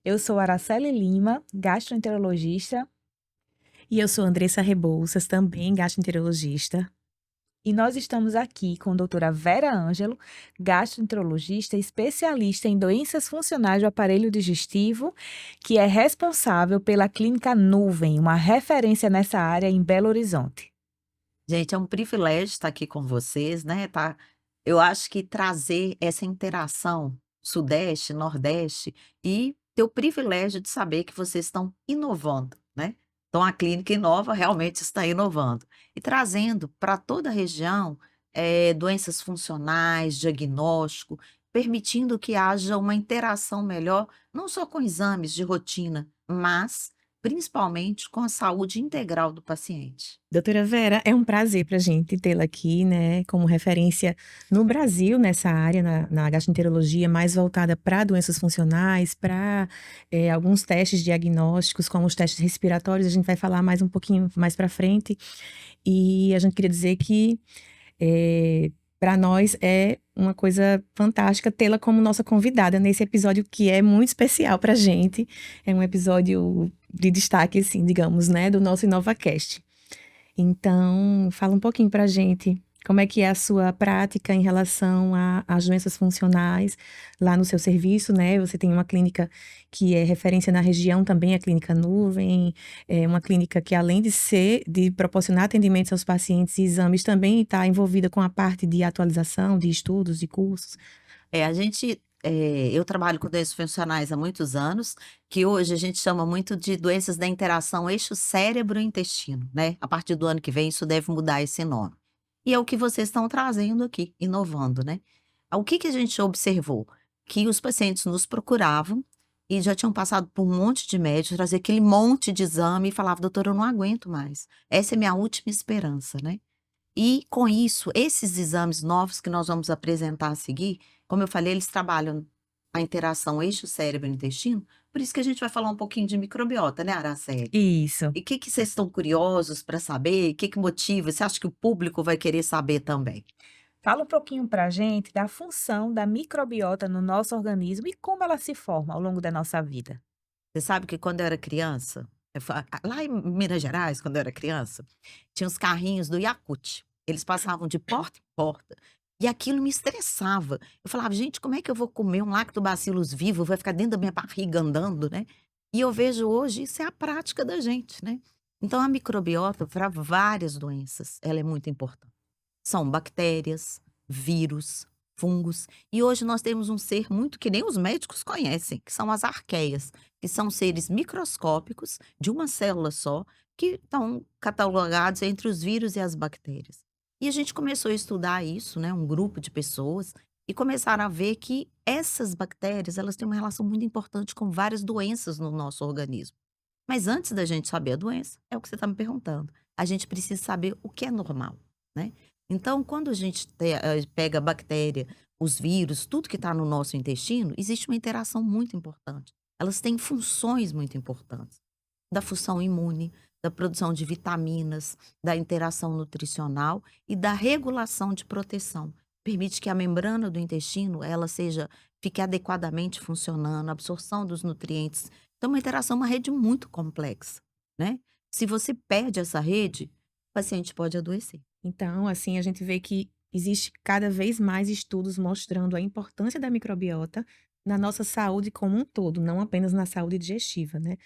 Eu sou Araceli Lima, gastroenterologista, E eu sou Andressa Rebouças, também gastroenterologista. e nós estamos aqui com a doutora Vera Ângelo, gastroenterologista especialista em doenças funcionais do aparelho digestivo, que é responsável pela Clínica Nuvem, uma referência nessa área em Belo Horizonte. Gente, é um privilégio estar aqui com vocês, né, tá. Eu acho que trazer essa interação sudeste, nordeste e ter o privilégio de saber que vocês estão inovando, né. Então a clínica inova, realmente está inovando. E trazendo para toda a região, doenças funcionais, diagnóstico, permitindo que haja uma interação melhor, não só com exames de rotina, mas principalmente com a saúde integral do paciente. Doutora Vera, é um prazer para a gente tê-la aqui, né, como referência no Brasil nessa área, na gastroenterologia, mais voltada para doenças funcionais, para alguns testes diagnósticos, como os testes respiratórios, a gente vai falar mais um pouquinho mais para frente. E a gente queria dizer que para nós é uma coisa fantástica tê-la como nossa convidada nesse episódio que é muito especial para a gente. É um episódio de destaque, assim, digamos, né, do nosso InovaCast. Então, fala um pouquinho para a gente como é que é a sua prática em relação às doenças funcionais lá no seu serviço, né? Você tem uma clínica que é referência na região, também a Clínica Nuvem, é uma clínica que além de proporcionar atendimentos aos pacientes e exames, também está envolvida com a parte de atualização de estudos, de cursos. Eu trabalho com doenças funcionais há muitos anos, que hoje a gente chama muito de doenças da interação eixo cérebro-intestino, né? A partir do ano que vem isso deve mudar esse nome. E é o que vocês estão trazendo aqui, inovando, né? O que que a gente observou? Que os pacientes nos procuravam e já tinham passado por um monte de médicos, trazia aquele monte de exame e falava: "Doutora, eu não aguento mais. Essa é minha última esperança", né? E com isso, esses exames novos que nós vamos apresentar a seguir, como eu falei, eles trabalham a interação eixo cérebro-intestino, por isso que a gente vai falar um pouquinho de microbiota, né, Araceli? Isso. E o que que vocês estão curiosos para saber? O que que motiva? Você acha que o público vai querer saber também? Fala um pouquinho para a gente da função da microbiota no nosso organismo e como ela se forma ao longo da nossa vida. Você sabe que quando eu era criança, lá em Minas Gerais, quando eu era criança, tinha os carrinhos do Yakult. Eles passavam de porta em porta e aquilo me estressava. Eu falava: "Gente, como é que eu vou comer um lactobacillus vivo? Vai ficar dentro da minha barriga andando, né?". E eu vejo hoje isso é a prática da gente, né. Então a microbiota para várias doenças, ela é muito importante. São bactérias, vírus, fungos. E hoje nós temos um ser muito que nem os médicos conhecem, que são as arqueias, que são seres microscópicos de uma célula só, que estão catalogados entre os vírus e as bactérias. E a gente começou a estudar isso, né, um grupo de pessoas, e começaram a ver que essas bactérias, elas têm uma relação muito importante com várias doenças no nosso organismo. Mas antes da gente saber a doença, é o que você está me perguntando, a gente precisa saber o que é normal, né. Então quando a gente pega a bactéria, os vírus, tudo que está no nosso intestino, existe uma interação muito importante. Elas têm funções muito importantes, da função imune, da produção de vitaminas, da interação nutricional e da regulação de proteção. Permite que a membrana do intestino, ela fique adequadamente funcionando, a absorção dos nutrientes. Então, uma interação, uma rede muito complexa, né? Se você perde essa rede, o paciente pode adoecer. Então, assim, a gente vê que existe cada vez mais estudos mostrando a importância da microbiota na nossa saúde como um todo, não apenas na saúde digestiva, né?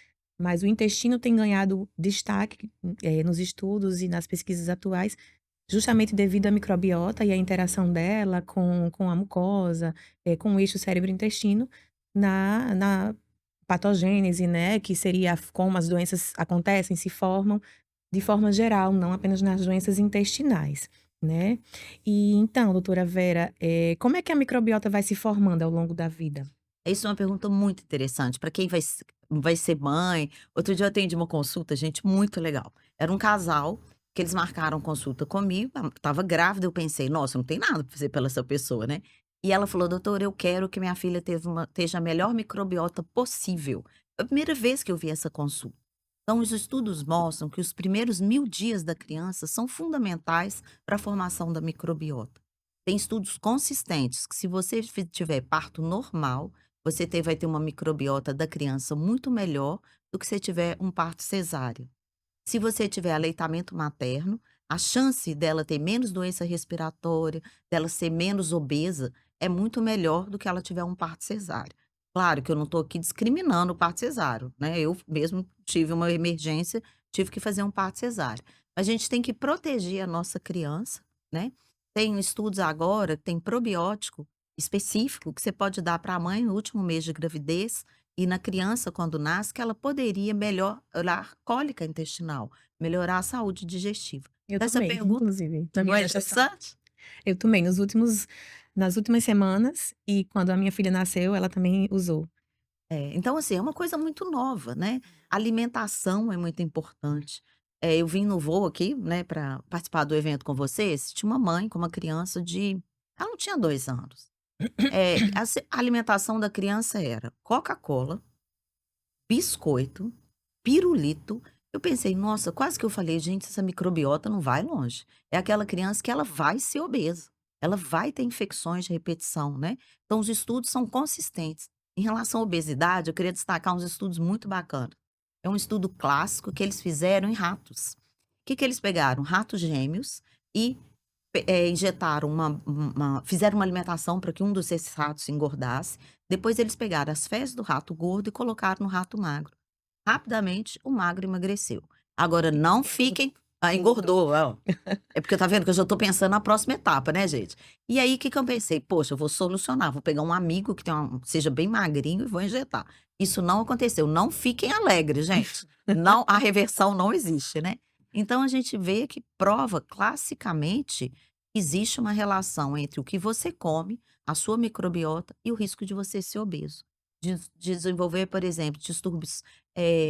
Mas o intestino tem ganhado destaque, nos estudos e nas pesquisas atuais, justamente devido à microbiota e à interação dela com a mucosa, com o eixo cérebro-intestino, na patogênese, né? Que seria como as doenças acontecem, se formam de forma geral, não apenas nas doenças intestinais, né. E então, doutora Vera, como é que a microbiota vai se formando ao longo da vida? Isso é uma pergunta muito interessante para quem vai ser mãe. Outro dia eu atendi uma consulta, gente, muito legal. Era um casal que eles marcaram consulta comigo, estava grávida, eu pensei: "Nossa, não tem nada para fazer pela essa pessoa, né". E ela falou: "Doutora, eu quero que minha filha esteja a melhor microbiota possível". Foi a primeira vez que eu vi essa consulta. Então os estudos mostram que os primeiros 1000 dias da criança são fundamentais para a formação da microbiota. Tem estudos consistentes que se você tiver parto normal, vai ter uma microbiota da criança muito melhor do que se tiver um parto cesáreo. Se você tiver aleitamento materno, a chance dela ter menos doença respiratória, dela ser menos obesa, é muito melhor do que ela tiver um parto cesáreo. Claro que eu não estou aqui discriminando o parto cesáreo, né? Eu mesmo tive uma emergência, tive que fazer um parto cesáreo. A gente tem que proteger a nossa criança, né? Tem estudos agora, tem probiótico específico que você pode dar para a mãe no último mês de gravidez e na criança, quando nasce, que ela poderia melhorar cólica intestinal, melhorar a saúde digestiva. Eu Então, essa tomei, pergunta inclusive, na não minha é gestação. interessante? Eu tomei nas últimas semanas e quando a minha filha nasceu, ela também usou. Então, assim, é uma coisa muito nova, né? Alimentação é muito importante. Eu vim no voo aqui, né, para participar do evento com vocês. Tinha uma mãe com uma criança de. Ela não tinha 2 anos. A alimentação da criança era Coca-Cola, biscoito, pirulito. Eu pensei, nossa, quase que eu falei, gente, essa microbiota não vai longe. É aquela criança que ela vai ser obesa. Ela vai ter infecções de repetição, né? Então, os estudos são consistentes. Em relação à obesidade, eu queria destacar uns estudos muito bacanas. É um estudo clássico que eles fizeram em ratos. O que que eles pegaram? Ratos gêmeos e injetaram fizeram uma alimentação para que um desses ratos engordasse. Depois eles pegaram as fezes do rato gordo e colocaram no rato magro. Rapidamente, o magro emagreceu. Agora não fiquem engordou, ó. É porque tá vendo que eu já tô pensando na próxima etapa, né, gente. E aí, o que que eu pensei? Poxa, eu vou solucionar, vou pegar um amigo que seja bem magrinho e vou injetar. Isso não aconteceu. Não fiquem alegres, gente. Não, a reversão não existe, né. Então a gente vê que prova classicamente existe uma relação entre o que você come, a sua microbiota e o risco de você ser obeso. Desenvolver, por exemplo, distúrbios,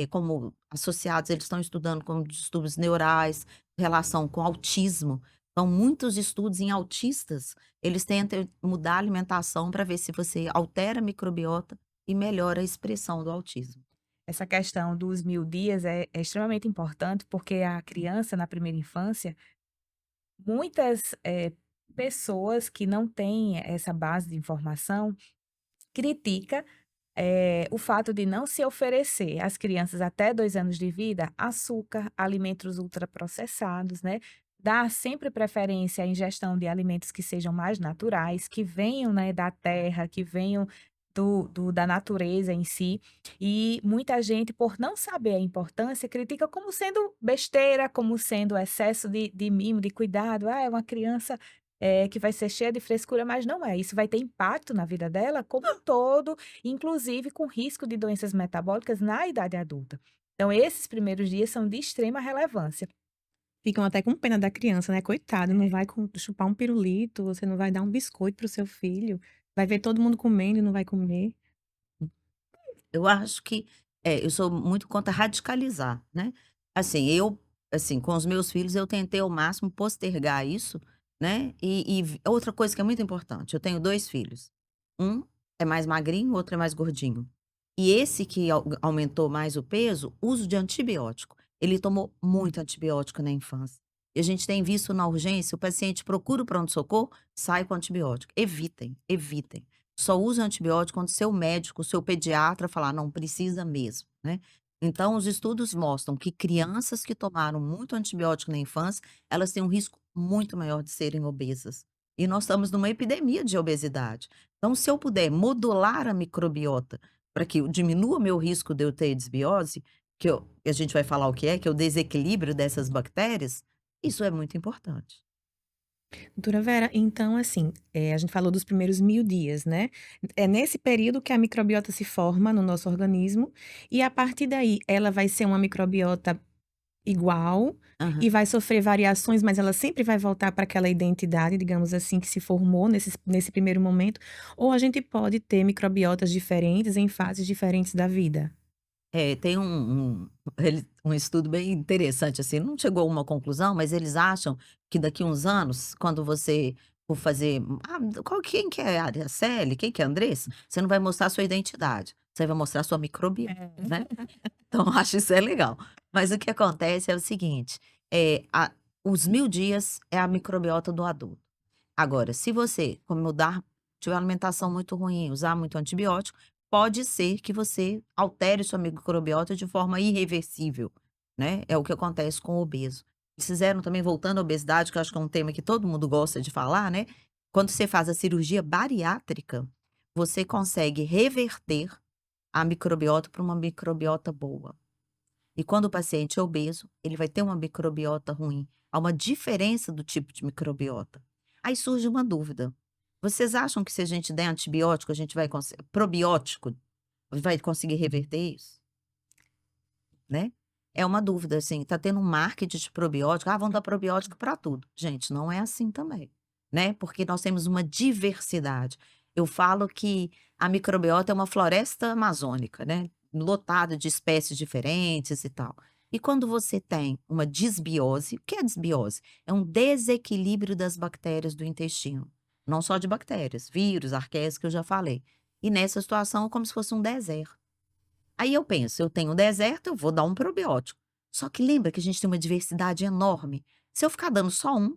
como associados, eles estão estudando como distúrbios neurais, relação com autismo. Então, muitos estudos em autistas, eles tentam mudar a alimentação para ver se você altera a microbiota e melhora a expressão do autismo. Essa questão dos 1000 dias é extremamente importante, porque a criança, na primeira infância, muitas pessoas que não têm essa base de informação critica o fato de não se oferecer às crianças até 2 anos de vida açúcar, alimentos ultraprocessados, né, dar sempre preferência à ingestão de alimentos que sejam mais naturais, que venham, né, da terra, que venham da natureza em si. E muita gente, por não saber a importância, critica como sendo besteira, como sendo excesso de mimo, de cuidado. "Ah, é uma criança, que vai ser cheia de frescura", mas não é, isso vai ter impacto na vida dela como um todo, inclusive com risco de doenças metabólicas na idade adulta. Então esses primeiros dias são de extrema relevância. Ficam até com pena da criança, né, coitado, não vai chupar um pirulito, você não vai dar um biscoito para o seu filho, vai ver todo mundo comendo e não vai comer. Eu acho que eu sou muito contra radicalizar, né. Assim, assim, com os meus filhos, eu tentei ao máximo postergar isso, né, outra coisa que é muito importante, eu tenho 2 filhos, um é mais magrinho, o outro é mais gordinho. E esse que aumentou mais o peso, uso de antibiótico. Ele tomou muito antibiótico na infância. E a gente tem visto na urgência, o paciente procura o pronto-socorro, sai com antibiótico. Evitem, evitem. Só use antibiótico quando seu médico, seu pediatra falar: "Não, precisa mesmo", né. Então os estudos mostram que crianças que tomaram muito antibiótico na infância, elas têm um risco muito maior de serem obesas. E nós estamos numa epidemia de obesidade. Então se eu puder modular a microbiota para que eu diminua meu risco de eu ter desbiose, que a gente vai falar o que é o desequilíbrio dessas bactérias, isso é muito importante. Doutora Vera, então assim, a gente falou dos primeiros 1000 dias, né. É nesse período que a microbiota se forma no nosso organismo, e a partir daí ela vai ser uma microbiota igual Aham. e vai sofrer variações, mas ela sempre vai voltar para aquela identidade, digamos assim, que se formou nesse primeiro momento, ou a gente pode ter microbiotas diferentes em fases diferentes da vida? Tem um estudo bem interessante, assim, não chegou a uma conclusão, mas eles acham que daqui uns anos, quando você for fazer quem que é a Araceli, quem que é a Andressa, você não vai mostrar a sua identidade, você vai mostrar a sua microbiota, né. Então eu acho isso é legal. Mas o que acontece é o seguinte, os 1000 dias é a microbiota do adulto. Agora, se você, como tiver uma alimentação muito ruim, usar muito antibiótico, pode ser que você altere sua microbiota de forma irreversível, né? É o que acontece com o obeso. Eles fizeram também, voltando à obesidade, que eu acho que é um tema que todo mundo gosta de falar, né? Quando você faz a cirurgia bariátrica, você consegue reverter a microbiota para uma microbiota boa. E quando o paciente é obeso, ele vai ter uma microbiota ruim. Há uma diferença do tipo de microbiota. Aí surge uma dúvida. Vocês acham que se a gente der antibiótico, a gente vai conseguir, probiótico, vai conseguir reverter isso? Né? É uma dúvida, assim, tá tendo um marketing de probiótico, vamos dar probiótico para tudo. Gente, não é assim também, né? Porque nós temos uma diversidade. Eu falo que a microbiota é uma floresta amazônica, né? Lotada de espécies diferentes e tal. E quando você tem uma disbiose, o que é disbiose? É um desequilíbrio das bactérias do intestino. Não só de bactérias, vírus, arqueias, que eu já falei. E nessa situação, é como se fosse um deserto. Aí eu penso, eu tenho um deserto, eu vou dar um probiótico. Só que lembra que a gente tem uma diversidade enorme. Se eu ficar dando só um,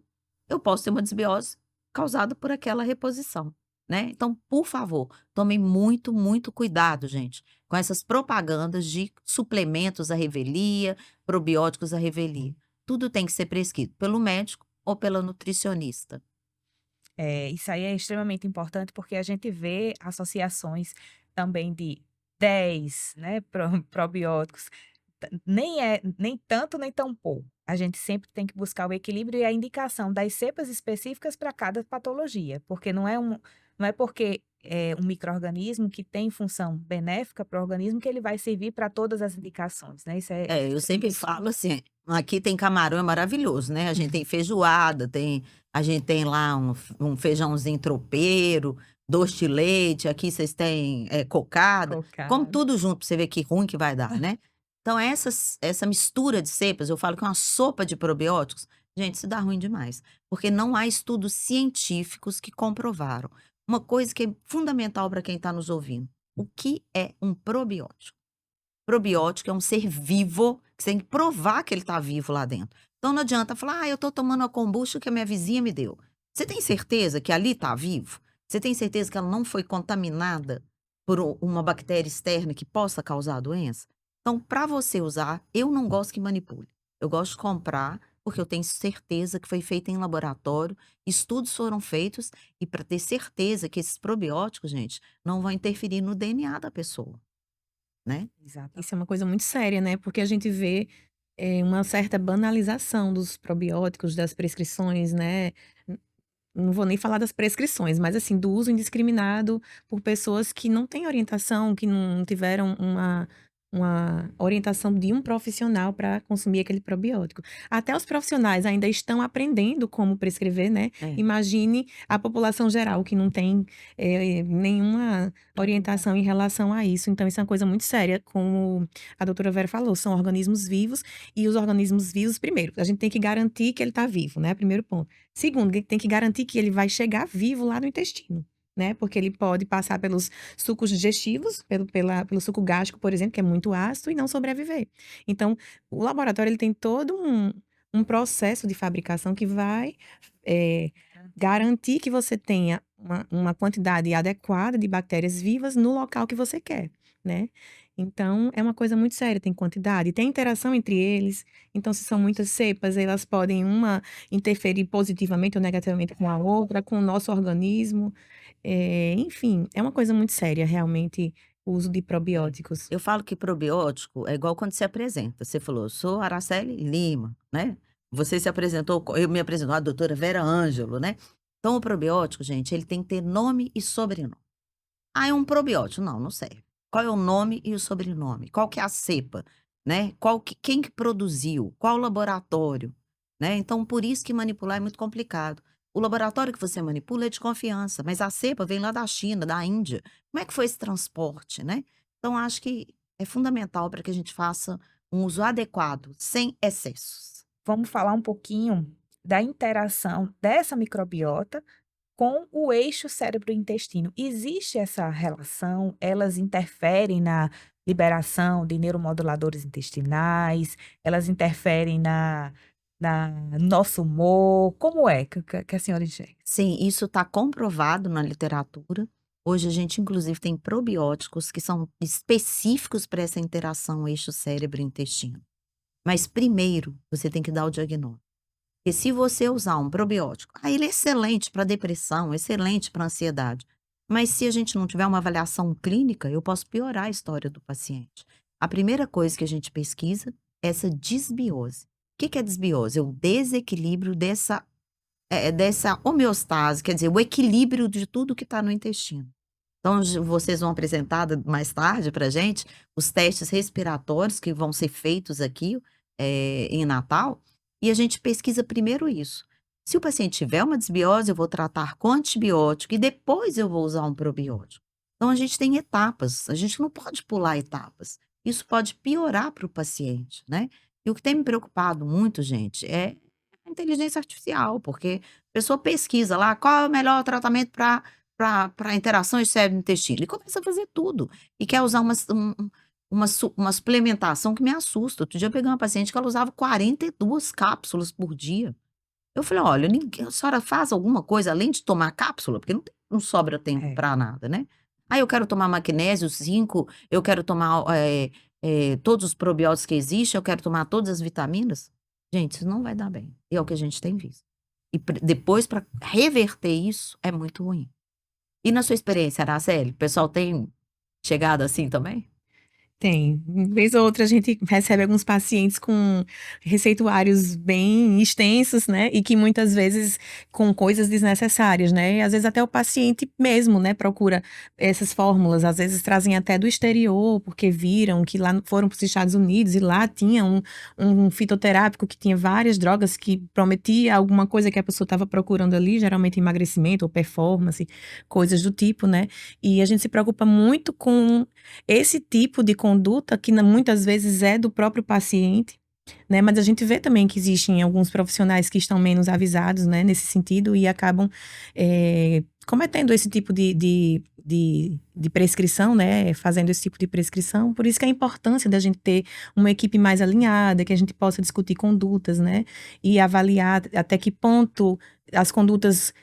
eu posso ter uma desbiose causada por aquela reposição, né? Então, por favor, tomem muito, muito cuidado, gente, com essas propagandas de suplementos à revelia, probióticos à revelia. Tudo tem que ser prescrito pelo médico ou pela nutricionista. Isso aí é extremamente importante porque a gente vê associações também de 10, né, probióticos. Nem tanto nem tão pouco. A gente sempre tem que buscar o equilíbrio e a indicação das cepas específicas para cada patologia, porque não é porque é um micro-organismo que tem função benéfica para o organismo que ele vai servir para todas as indicações, né? Isso é Eu sempre isso. falo assim, aqui tem camarão, é maravilhoso, né, a gente tem feijoada, a gente tem lá um feijãozinho tropeiro, doce de leite, aqui vocês têm, cocada, come Cocada. tudo junto pra você ver que ruim que vai dar, né. Então essa mistura de cepas, eu falo que é uma sopa de probióticos, gente, isso dá ruim demais, porque não há estudos científicos que comprovaram. Uma coisa que é fundamental para quem está nos ouvindo, o que é um probiótico? Probiótico é um ser vivo, que você tem que provar que ele está vivo lá dentro. Então não adianta falar: eu estou tomando a kombucha que a minha vizinha me deu. Você tem certeza que ali está vivo? Você tem certeza que ela não foi contaminada por uma bactéria externa que possa causar a doença? Então, para você usar, eu não gosto que manipule. Eu gosto de comprar porque eu tenho certeza que foi feito em laboratório, estudos foram feitos e para ter certeza que esses probióticos, gente, não vão interferir no DNA da pessoa, né? Exatamente. Isso é uma coisa muito séria, né? Porque a gente vê uma certa banalização dos probióticos, das prescrições, né? Não vou nem falar das prescrições, mas assim, do uso indiscriminado por pessoas que não têm orientação, que não tiveram uma orientação de um profissional para consumir aquele probiótico. Até os profissionais ainda estão aprendendo como prescrever, né? É. Imagine a população geral que não tem nenhuma orientação em relação a isso. Então, isso é uma coisa muito séria, como a doutora Vera falou, são organismos vivos, e os organismos vivos, primeiro, a gente tem que garantir que ele está vivo, né? Primeiro ponto. Segundo, tem que garantir que ele vai chegar vivo lá no intestino, né? Porque ele pode passar pelos sucos digestivos, pelo suco gástrico, por exemplo, que é muito ácido, e não sobreviver. Então, o laboratório ele tem todo um processo de fabricação que vai garantir que você tenha uma quantidade adequada de bactérias vivas no local que você quer, né? Então, é uma coisa muito séria, tem quantidade, tem interação entre eles. Então, se são muitas cepas, elas podem uma interferir positivamente ou negativamente com a outra, com o nosso organismo. Enfim, é uma coisa muito séria, realmente, o uso de probióticos. Eu falo que probiótico é igual quando se apresenta. Você falou: "Eu sou Araceli Lima", né. Você se apresentou eu me apresentou, a doutora Vera Ângelo, né. Então o probiótico, gente, ele tem que ter nome e sobrenome. É um probiótico. Não, não serve. Qual é o nome e o sobrenome? Qual que é a cepa, né? Quem que produziu? Qual laboratório, né? Então, por isso que manipular é muito complicado. O laboratório que você manipula é de confiança, mas a cepa vem lá da China, da Índia. Como é que foi esse transporte, né? Então, acho que é fundamental para que a gente faça um uso adequado, sem excessos. Vamos falar um pouquinho da interação dessa microbiota com o eixo cérebro-intestino. Existe essa relação? Elas interferem na liberação de neuromoduladores intestinais? Elas interferem na nosso humor? Como é que a senhora enxerga? Sim, isso está comprovado na literatura. Hoje a gente, inclusive, tem probióticos que são específicos para essa interação eixo cérebro-intestino. Mas primeiro, você tem que dar o diagnóstico. Porque se você usar um probiótico, ele é excelente para depressão, excelente para ansiedade. Mas se a gente não tiver uma avaliação clínica, eu posso piorar a história do paciente. A primeira coisa que a gente pesquisa é essa disbiose. O que é disbiose? É o desequilíbrio dessa homeostase, quer dizer, o equilíbrio de tudo que está no intestino. Então, vocês vão apresentar mais tarde para a gente os testes respiratórios que vão ser feitos aqui em Natal, e a gente pesquisa primeiro isso. Se o paciente tiver uma desbiose, eu vou tratar com antibiótico e depois eu vou usar um probiótico. Então, a gente tem etapas, a gente não pode pular etapas. Isso pode piorar para o paciente, né? E o que tem me preocupado muito, gente, é a inteligência artificial, porque a pessoa pesquisa lá qual é o melhor tratamento para interações cérebro-intestino. Ele começa a fazer tudo. E quer usar uma suplementação que me assusta. Outro dia eu peguei uma paciente que ela usava 42 cápsulas por dia. Eu falei: olha, a senhora faz alguma coisa além de tomar cápsula? Porque não sobra tempo É. para nada, né? Eu quero tomar magnésio 5, eu quero tomar todos os probióticos que existem, eu quero tomar todas as vitaminas. Gente, isso não vai dar bem. E é o que a gente tem visto. E depois, para reverter isso, é muito ruim. E na sua experiência, Araceli, o pessoal tem chegado assim também? Tem. Vez ou outra a gente recebe alguns pacientes com receituários bem extensos, né? E que muitas vezes com coisas desnecessárias, né? E às vezes até o paciente mesmo, né, procura essas fórmulas. Às vezes trazem até do exterior, porque viram que lá foram para os Estados Unidos e lá tinha um fitoterápico que tinha várias drogas que prometia alguma coisa que a pessoa estava procurando ali, geralmente emagrecimento ou performance, coisas do tipo, né? E a gente se preocupa muito com esse tipo de conduta, que muitas vezes é do próprio paciente, né? Mas a gente vê também que existem alguns profissionais que estão menos avisados, né, nesse sentido, e acabam cometendo esse tipo de prescrição, né? Fazendo esse tipo de prescrição. Por isso que a importância da gente ter uma equipe mais alinhada, que a gente possa discutir condutas, né? E avaliar até que ponto as condutas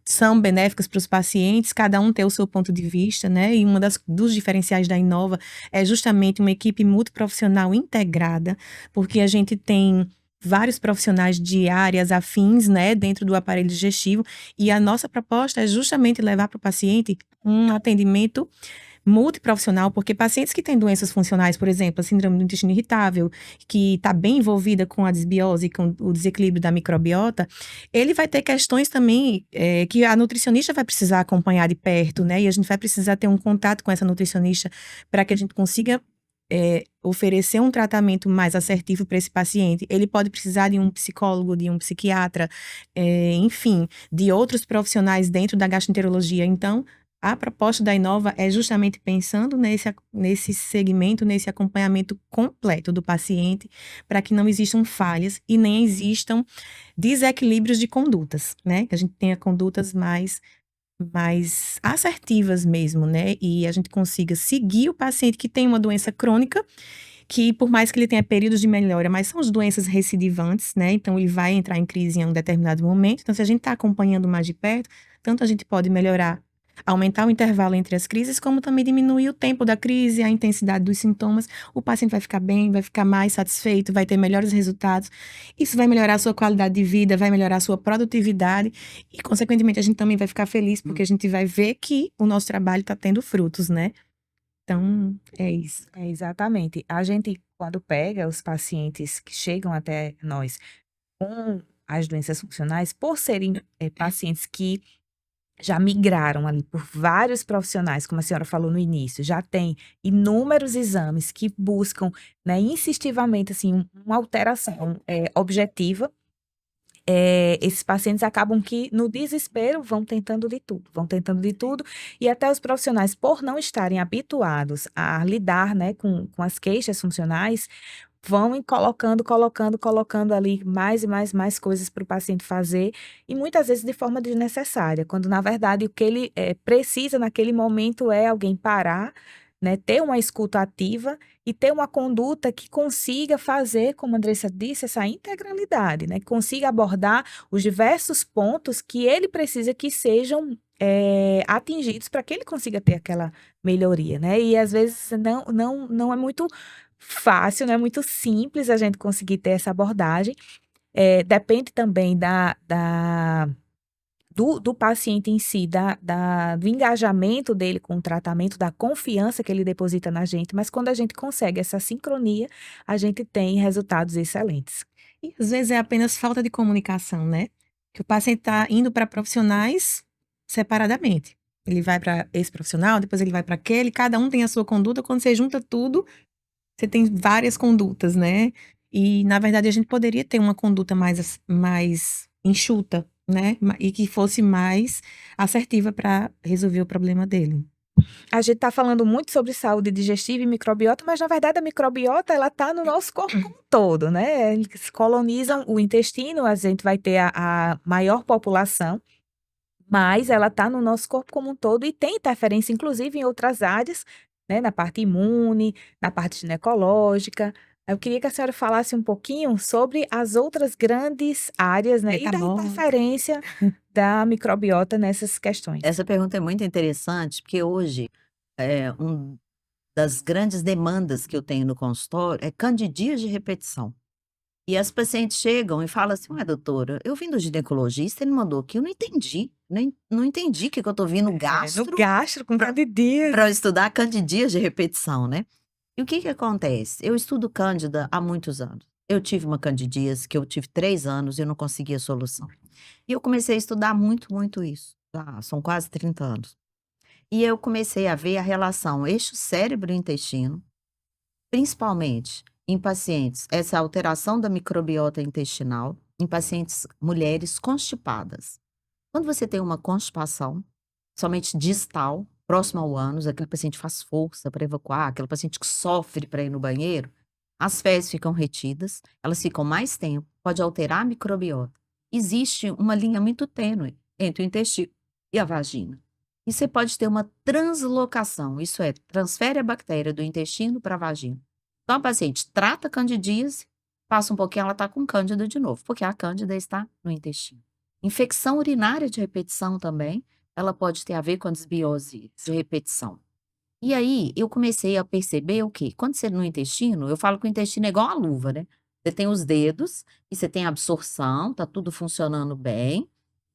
são benéficas para os pacientes, cada um tem o seu ponto de vista, né? E dos diferenciais da Inova é justamente uma equipe multiprofissional integrada, porque a gente tem vários profissionais de áreas afins, né, dentro do aparelho digestivo, e a nossa proposta é justamente levar para o paciente um atendimento multiprofissional, porque pacientes que têm doenças funcionais, por exemplo, a síndrome do intestino irritável, que está bem envolvida com a desbiose, com o desequilíbrio da microbiota, ele vai ter questões também que a nutricionista vai precisar acompanhar de perto, né? E a gente vai precisar ter um contato com essa nutricionista para que a gente consiga oferecer um tratamento mais assertivo para esse paciente. Ele pode precisar de um psicólogo, de um psiquiatra, enfim, de outros profissionais dentro da gastroenterologia. Então, a proposta da Inova é justamente pensando nesse segmento, nesse acompanhamento completo do paciente, para que não existam falhas e nem existam desequilíbrios de condutas, né? Que a gente tenha condutas mais assertivas mesmo, né? E a gente consiga seguir o paciente que tem uma doença crônica, que por mais que ele tenha períodos de melhora, mas são as doenças recidivantes, né? Então ele vai entrar em crise em um determinado momento. Então, se a gente está acompanhando mais de perto, tanto a gente pode melhorar, aumentar o intervalo entre as crises, como também diminuir o tempo da crise, a intensidade dos sintomas. O paciente vai ficar bem, vai ficar mais satisfeito, vai ter melhores resultados. Isso vai melhorar a sua qualidade de vida, vai melhorar a sua produtividade e, consequentemente, a gente também vai ficar feliz porque a gente vai ver que o nosso trabalho está tendo frutos, né? Então, é isso. É, exatamente. A gente, quando pega os pacientes que chegam até nós com as doenças funcionais, por serem pacientes que já migraram ali por vários profissionais, como a senhora falou no início, já tem inúmeros exames que buscam, né, insistivamente, assim, uma alteração objetiva. Esses pacientes acabam que, no desespero, vão tentando de tudo, e até os profissionais, por não estarem habituados a lidar, né, com as queixas funcionais, vão colocando ali mais e mais coisas para o paciente fazer, e muitas vezes de forma desnecessária, quando na verdade o que ele precisa naquele momento é alguém parar, né, ter uma escuta ativa e ter uma conduta que consiga fazer, como a Andressa disse, essa integralidade, né, que consiga abordar os diversos pontos que ele precisa que sejam atingidos para que ele consiga ter aquela melhoria, né? E às vezes não é muito fácil, não é muito simples a gente conseguir ter essa abordagem. Depende também do paciente em si, do engajamento dele com o tratamento, da confiança que ele deposita na gente, mas quando a gente consegue essa sincronia, a gente tem resultados excelentes. E às vezes é apenas falta de comunicação, né? Que o paciente está indo para profissionais separadamente. Ele vai para esse profissional, depois ele vai para aquele, cada um tem a sua conduta. Quando você junta tudo, você tem várias condutas, né? E, na verdade, a gente poderia ter uma conduta mais enxuta, né? E que fosse mais assertiva para resolver o problema dele. A gente está falando muito sobre saúde digestiva e microbiota, mas na verdade a microbiota ela está no nosso corpo como um todo, né? Eles colonizam o intestino, a gente vai ter a maior população, mas ela está no nosso corpo como um todo e tem interferência, inclusive, em outras áreas, né? Na parte imune, na parte ginecológica. Eu queria que a senhora falasse um pouquinho sobre as outras grandes áreas, né? E da Metabólica. interferência da microbiota nessas questões. Essa pergunta é muito interessante, porque hoje, uma das grandes demandas que eu tenho no consultório é candidias de repetição. E as pacientes chegam e falam assim: ué, doutora, eu vim do ginecologista, ele mandou aqui, eu não entendi. Não entendi o que eu tô vindo No gastro gastro, com candidíase. para eu estudar candidias de repetição, né? E o que acontece? Eu estudo cândida há muitos anos. Eu tive uma candidíase que eu tive 3 anos e eu não conseguia solução. E eu comecei a estudar muito, muito isso. São quase 30 anos. E eu comecei a ver a relação eixo cérebro-intestino, principalmente em pacientes, essa alteração da microbiota intestinal, em pacientes mulheres constipadas. Quando você tem uma constipação, somente distal, próximo ao ânus, aquele paciente faz força para evacuar, aquele paciente que sofre para ir no banheiro, as fezes ficam retidas, elas ficam mais tempo, pode alterar a microbiota. Existe uma linha muito tênue entre o intestino e a vagina. E você pode ter uma translocação, isso é, transfere a bactéria do intestino para a vagina. Então, a paciente trata a candidíase, passa um pouquinho, ela está com cândida de novo, porque a cândida está no intestino. Infecção urinária de repetição também, ela pode ter a ver com a desbiose de repetição. E aí, eu comecei a perceber o quê? Quando você no intestino, eu falo que o intestino é igual a luva, né? Você tem os dedos e você tem a absorção, tá tudo funcionando bem.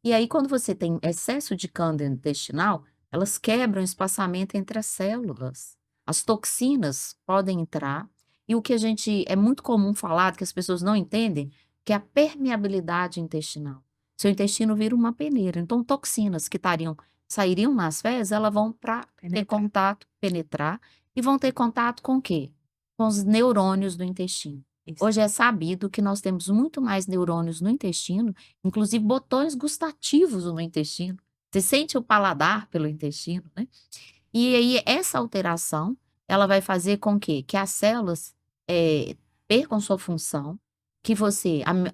E aí, quando você tem excesso de cândida intestinal, elas quebram o espaçamento entre as células. As toxinas podem entrar. E o que é muito comum falar, que as pessoas não entendem, que é a permeabilidade intestinal. Seu intestino vira uma peneira. Então, toxinas que sairiam nas fezes, elas vão para ter contato, penetrar, e vão ter contato com o quê? Com os neurônios do intestino. Isso. Hoje é sabido que nós temos muito mais neurônios no intestino, inclusive botões gustativos no intestino. Você sente o paladar pelo intestino, né? E aí, essa alteração, ela vai fazer com que as células percam sua função, que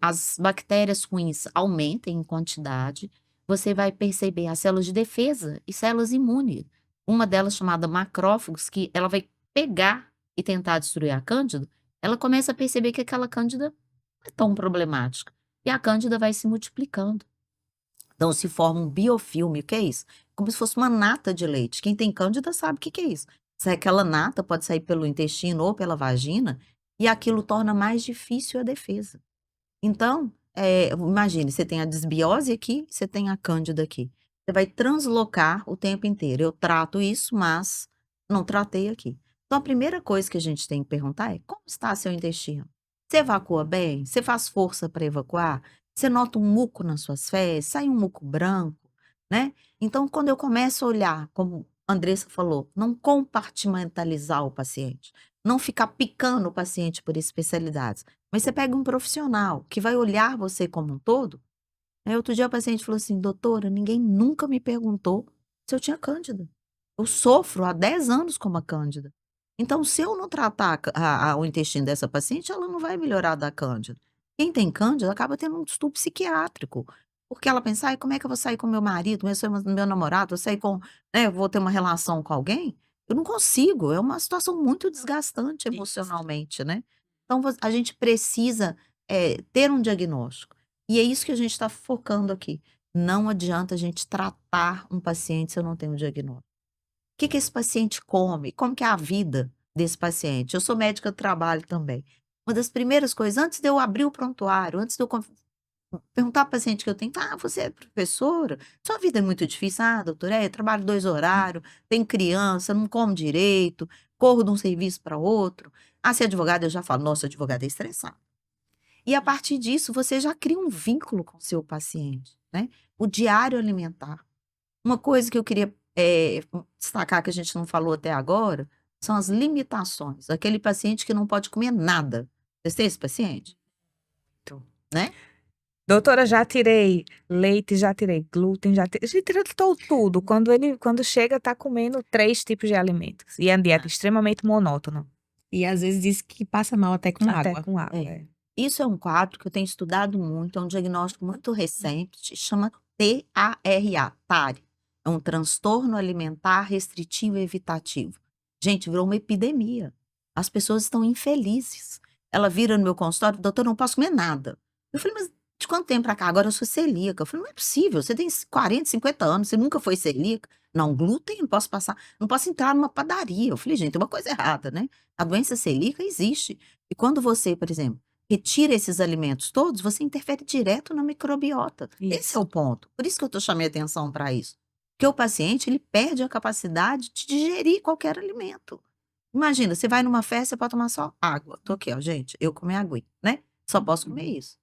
as bactérias ruins aumentem em quantidade, você vai perceber as células de defesa e células imunes. Uma delas chamada macrófagos, que ela vai pegar e tentar destruir a cândida, ela começa a perceber que aquela cândida não é tão problemática. E a cândida vai se multiplicando. Então, se forma um biofilme. O que é isso? Como se fosse uma nata de leite. Quem tem cândida sabe o que é isso. Aquela nata pode sair pelo intestino ou pela vagina, e aquilo torna mais difícil a defesa. Então, imagine, você tem a desbiose aqui, você tem a cândida aqui. Você vai translocar o tempo inteiro. Eu trato isso, mas não tratei aqui. Então, a primeira coisa que a gente tem que perguntar é: como está seu intestino? Você evacua bem? Você faz força para evacuar? Você nota um muco nas suas fezes? Sai um muco branco, né? Então, quando eu começo a olhar, como a Andressa falou, não compartimentalizar o paciente, não ficar picando o paciente por especialidades, mas você pega um profissional que vai olhar você como um todo. Outro dia o paciente falou assim: doutora, ninguém nunca me perguntou se eu tinha cândida. Eu sofro há 10 anos com uma cândida. Então, se eu não tratar o intestino dessa paciente, ela não vai melhorar da cândida. Quem tem cândida acaba tendo um distúrbio psiquiátrico. Porque ela pensa: ai, como é que eu vou sair com meu marido, meu namorado, vou sair com, vou ter uma relação com alguém? Eu não consigo, é uma situação muito desgastante emocionalmente, né? Então, a gente precisa ter um diagnóstico. E é isso que a gente está focando aqui. não adianta a gente tratar um paciente se eu não tenho um diagnóstico. O que que esse paciente come? Como que é a vida desse paciente? Eu sou médica do trabalho também. Uma das primeiras coisas, antes de eu abrir o prontuário, antes de eu perguntar para o paciente que eu tenho: "Ah, você é professora? Sua vida é muito difícil". "Ah, doutora, eu trabalho 2 horários, tenho criança, não como direito, corro de um serviço para outro". "Ah, você é advogada?", eu já falo: "Nossa, advogada é estressada". E a partir disso, você já cria um vínculo com o seu paciente, né. O diário alimentar. Uma coisa que eu queria, destacar que a gente não falou até agora, são as limitações. Aquele paciente que não pode comer nada. Vocês têm esse paciente? Né? Doutora, já tirei leite, já tirei glúten, já tirei tudo. Quando chega, tá comendo 3 tipos de alimentos. E é uma dieta extremamente monótona, E às vezes diz que passa mal até com até água. com água, É. Isso é um quadro que eu tenho estudado muito, é um diagnóstico muito recente, chama TARA, TARI. É um transtorno alimentar restritivo e evitativo. Gente, virou uma epidemia. As pessoas estão infelizes. Ela vira no meu consultório: "Doutor, não posso comer nada". Eu falei: "Mas de quanto tempo pra cá?". "Agora eu sou celíaca". Eu falei: "Não é possível, você tem 40, 50 anos, você nunca foi celíaca?". "Não, glúten não posso passar, não posso entrar numa padaria". Eu falei: "Gente, tem uma coisa errada, né". A doença celíaca existe. E quando você, por exemplo, retira esses alimentos todos, você interfere direto na microbiota. Esse é Isso. o ponto. Por isso que eu tô chamei atenção para isso. Porque o paciente, ele perde a capacidade de digerir qualquer alimento. Imagina, você vai numa festa, você pode tomar só água. Tô aqui, ó, gente, eu comer aguinha, né? Só posso comer isso.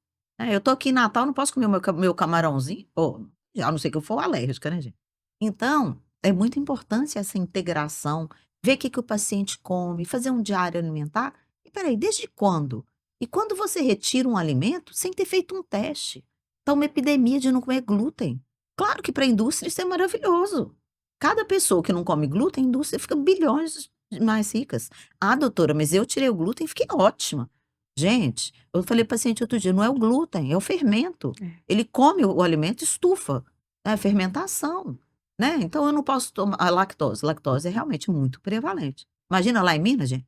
Eu tô aqui em Natal, não posso comer o meu camarãozinho, pô, a não ser que eu for alérgica, né, gente? Então, é muito importante essa integração, ver o que que o paciente come, fazer um diário alimentar. E peraí, desde quando? E quando você retira um alimento sem ter feito um teste? Tá uma epidemia de não comer glúten. Claro que para a indústria isso é maravilhoso. Cada pessoa que não come glúten, a indústria fica bilhões mais ricas. "Ah, doutora, mas eu tirei o glúten e fiquei ótima". Gente, eu falei para paciente outro dia: "Não é o glúten, é o fermento". É. Ele come o alimento e estufa, é fermentação, né. Então eu não posso tomar a lactose. Lactose é realmente muito prevalente. Imagina lá em Minas, gente.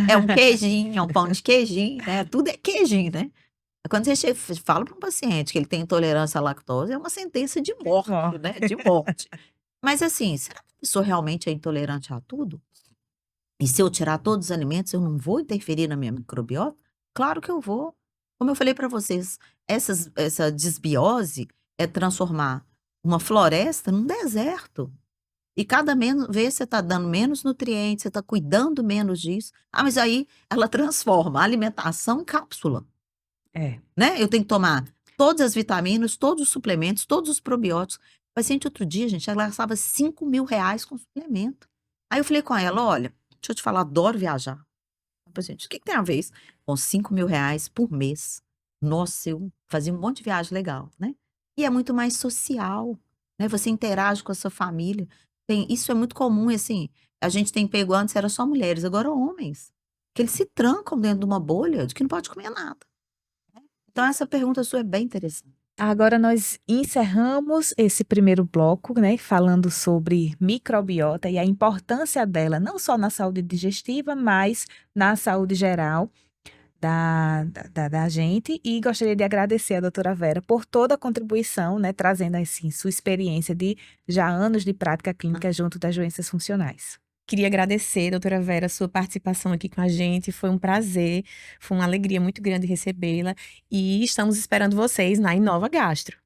É um queijinho, é um pão de queijinho, né, tudo é queijinho, né. Quando você fala para um paciente que ele tem intolerância à lactose, é uma sentença de morte, Ó, né, de morte. Mas assim, será que a pessoa realmente é intolerante a tudo? E se eu tirar todos os alimentos, eu não vou interferir na minha microbiota? Claro que eu vou. Como eu falei para vocês, essa desbiose é transformar uma floresta num deserto. E cada vez você está dando menos nutrientes, você está cuidando menos disso. Ah, mas aí ela transforma a alimentação em cápsula, é. né? Eu tenho que tomar todas as vitaminas, todos os suplementos, todos os probióticos. O paciente outro dia, gente, ela gastava R$ 5.000 com suplemento. Aí eu falei com ela: "Olha, deixa eu te falar, adoro viajar". Eu falei: "Gente, o que que tem a ver isso com R$ 5.000 por mês?". Nossa, eu fazia um monte de viagem legal, né. E é muito mais social, né, você interage com a sua família. Isso é muito comum, e assim, a gente tem pego antes era só mulheres, agora homens, que eles se trancam dentro de uma bolha de que não pode comer nada. Então essa pergunta sua é bem interessante. Agora nós encerramos esse primeiro bloco, né, falando sobre microbiota e a importância dela, não só na saúde digestiva, mas na saúde geral da gente. E gostaria de agradecer a doutora Vera por toda a contribuição, né, trazendo assim sua experiência de já anos de prática clínica junto das doenças funcionais. Queria agradecer, doutora Vera, a sua participação aqui com a gente. Foi um prazer, foi uma alegria muito grande recebê-la. E estamos esperando vocês na Inova Gastro.